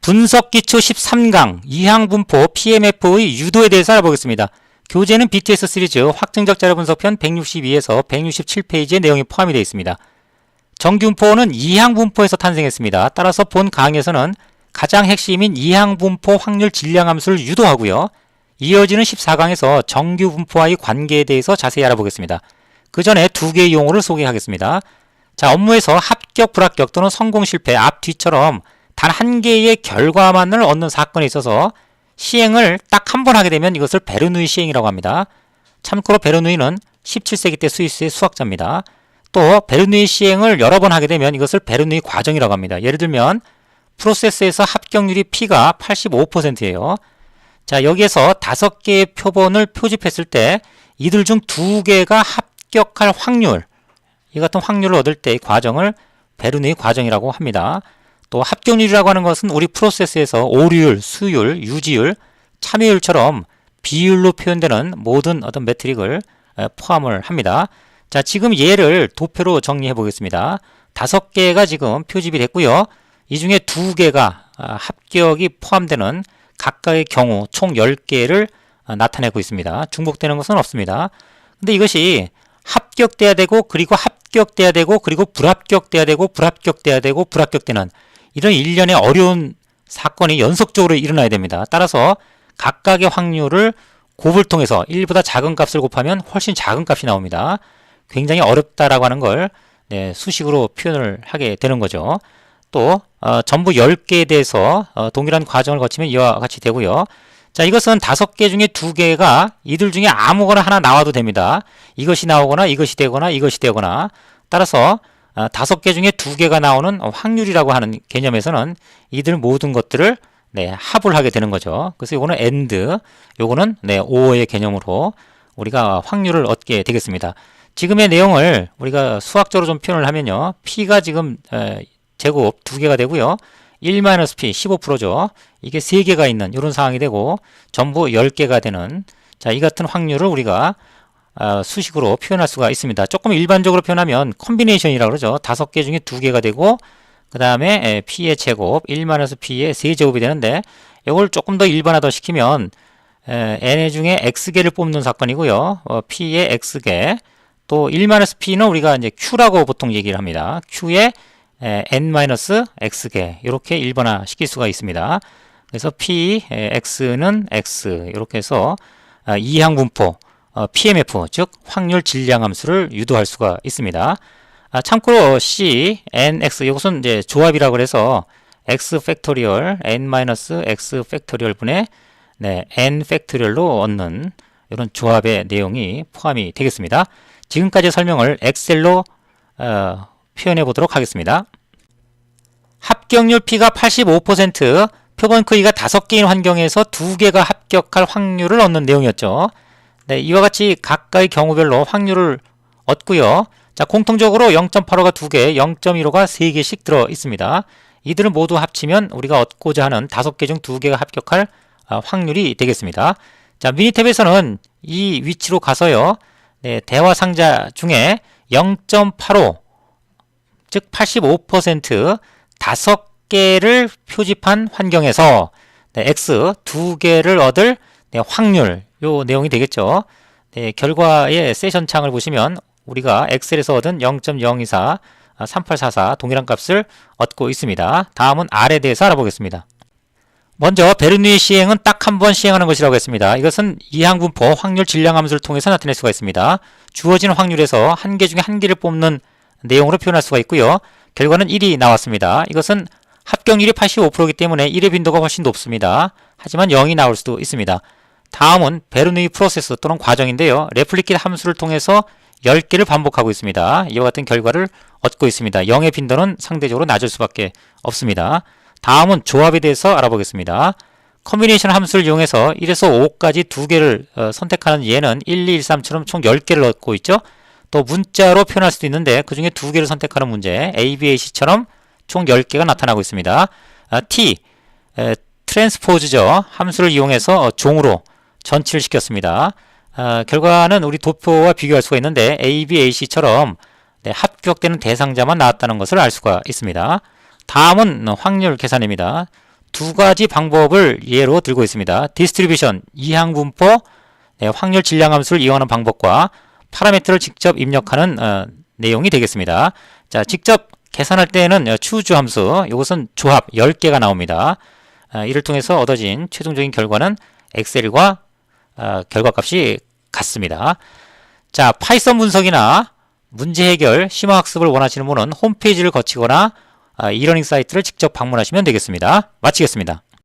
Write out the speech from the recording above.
분석기초 13강 이항분포 PMF의 유도에 대해서 알아보겠습니다. 교재는 BTS 시리즈 확증적 자료 분석편 162에서 167페이지의 내용이 포함이 되어 있습니다. 정규분포는 이항분포에서 탄생했습니다. 따라서 본 강의에서는 가장 핵심인 이항분포 확률 질량함수를 유도하고요. 이어지는 14강에서 정규분포와의 관계에 대해서 자세히 알아보겠습니다. 그 전에 두 개의 용어를 소개하겠습니다. 자, 업무에서 합격, 불합격 또는 성공, 실패, 앞, 뒤처럼 단 한 개의 결과만을 얻는 사건에 있어서 시행을 딱 한 번 하게 되면 이것을 베르누이 시행이라고 합니다. 참고로 베르누이는 17세기 때 스위스의 수학자입니다. 또 베르누이 시행을 여러 번 하게 되면 이것을 베르누이 과정이라고 합니다. 예를 들면 프로세스에서 합격률이 P가 85%예요. 자, 여기에서 5개의 표본을 표집했을 때 이들 중 2개가 합격할 확률, 이 같은 확률을 얻을 때의 과정을 베르누이 과정이라고 합니다. 또 합격률이라고 하는 것은 우리 프로세스에서 오류율, 수율, 유지율, 참여율처럼 비율로 표현되는 모든 어떤 매트릭을 포함을 합니다. 자, 지금 얘를 도표로 정리해 보겠습니다. 5개가 지금 표집이 됐고요. 이 중에 2개가 합격이 포함되는 각각의 경우 총 10개를 나타내고 있습니다. 중복되는 것은 없습니다. 근데 이것이 합격돼야 되고, 그리고 합격돼야 되고, 그리고 불합격돼야 되고, 불합격돼야 되고, 불합격되는 이런 일련의 어려운 사건이 연속적으로 일어나야 됩니다. 따라서 각각의 확률을 곱을 통해서 1보다 작은 값을 곱하면 훨씬 작은 값이 나옵니다. 굉장히 어렵다라고 하는 걸 수식으로 표현을 하게 되는 거죠. 또 전부 10개에 대해서 동일한 과정을 거치면 이와 같이 되고요. 자, 이것은 5개 중에 2개가 이들 중에 아무거나 하나 나와도 됩니다. 이것이 나오거나 이것이 되거나 이것이 되거나, 따라서 5개 중에 2개가 나오는 확률이라고 하는 개념에서는 이들 모든 것들을 합을 하게 되는 거죠. 그래서 요거는 AND, 요거는 OR의 개념으로 우리가 확률을 얻게 되겠습니다. 지금의 내용을 우리가 수학적으로 좀 표현을 하면요. P가 지금 제곱 2개가 되고요. 1-P 15%죠. 이게 3개가 있는 이런 상황이 되고 전부 10개가 되는, 자, 이 같은 확률을 우리가 수식으로 표현할 수가 있습니다. 조금 일반적으로 표현하면 콤비네이션이라고 그러죠. 5개 중에 2개가 되고 그 다음에 P의 제곱 1-P의 세제곱이 되는데, 이걸 조금 더 일반화더 시키면 N 중에 X개를 뽑는 사건이고요. P의 X개, 또 1-P는 우리가 이제 Q라고 보통 얘기를 합니다. Q의 N-X개, 이렇게 일반화 시킬 수가 있습니다. 그래서 P, X는 X, 이렇게 해서 이항분포, PMF, 즉 확률 질량함수를 유도할 수가 있습니다. 참고로 C, NX, 이것은 이제 조합이라고 해서 X 팩토리얼, N-X 팩토리얼 분의 N 팩토리얼로 얻는 이런 조합의 내용이 포함이 되겠습니다. 지금까지 설명을 엑셀로 표현해 보도록 하겠습니다. 합격률 P가 85%, 표본 크기가 5개인 환경에서 2개가 합격할 확률을 얻는 내용이었죠. 이와 같이 각각의 경우별로 확률을 얻고요. 자, 공통적으로 0.85가 2개, 0.15가 3개씩 들어 있습니다. 이들을 모두 합치면 우리가 얻고자 하는 5개 중 2개가 합격할 확률이 되겠습니다. 자, 미니탭에서는 이 위치로 가서요. 대화 상자 중에 0.85, 즉 85% 5개를 표집한 환경에서 X 2개를 얻을 확률, 요 내용이 되겠죠. 결과의 세션 창을 보시면 우리가 엑셀에서 얻은 0.024, 3844 동일한 값을 얻고 있습니다. 다음은 R에 대해서 알아보겠습니다. 먼저 베르누이 시행은 딱 한 번 시행하는 것이라고 했습니다. 이것은 이항분포 확률 질량함수를 통해서 나타낼 수가 있습니다. 주어진 확률에서 한 개 중에 한 개를 뽑는 내용으로 표현할 수가 있고요. 결과는 1이 나왔습니다. 이것은 합격률이 85%이기 때문에 1의 빈도가 훨씬 높습니다. 하지만 0이 나올 수도 있습니다. 다음은 베르누이 프로세스 또는 과정인데요. 레플리킷 함수를 통해서 10개를 반복하고 있습니다. 이와 같은 결과를 얻고 있습니다. 0의 빈도는 상대적으로 낮을 수밖에 없습니다. 다음은 조합에 대해서 알아보겠습니다. 컨비네이션 함수를 이용해서 1에서 5까지 2개를 선택하는 예는 1, 2, 1, 3처럼 총 10개를 얻고 있죠. 또 문자로 표현할 수도 있는데 그 중에 2개를 선택하는 문제 A, B, A, C처럼 총 10개가 나타나고 있습니다. T, 트랜스포즈죠. 함수를 이용해서 종으로 전치를 시켰습니다. 결과는 우리 도표와 비교할 수가 있는데 A, B, A, C처럼 합격되는 대상자만 나왔다는 것을 알 수가 있습니다. 다음은 확률 계산입니다. 두 가지 방법을 예로 들고 있습니다. 디스트리뷰션, 이항분포, 확률 질량 함수를 이용하는 방법과 파라미터를 직접 입력하는 내용이 되겠습니다. 자, 직접 계산할 때에는 추주 함수, 이것은 조합 10개가 나옵니다. 이를 통해서 얻어진 최종적인 결과는 엑셀과 결과값이 같습니다. 자, 파이썬 분석이나 문제 해결, 심화학습을 원하시는 분은 홈페이지를 거치거나 이러닝 사이트를 직접 방문하시면 되겠습니다. 마치겠습니다.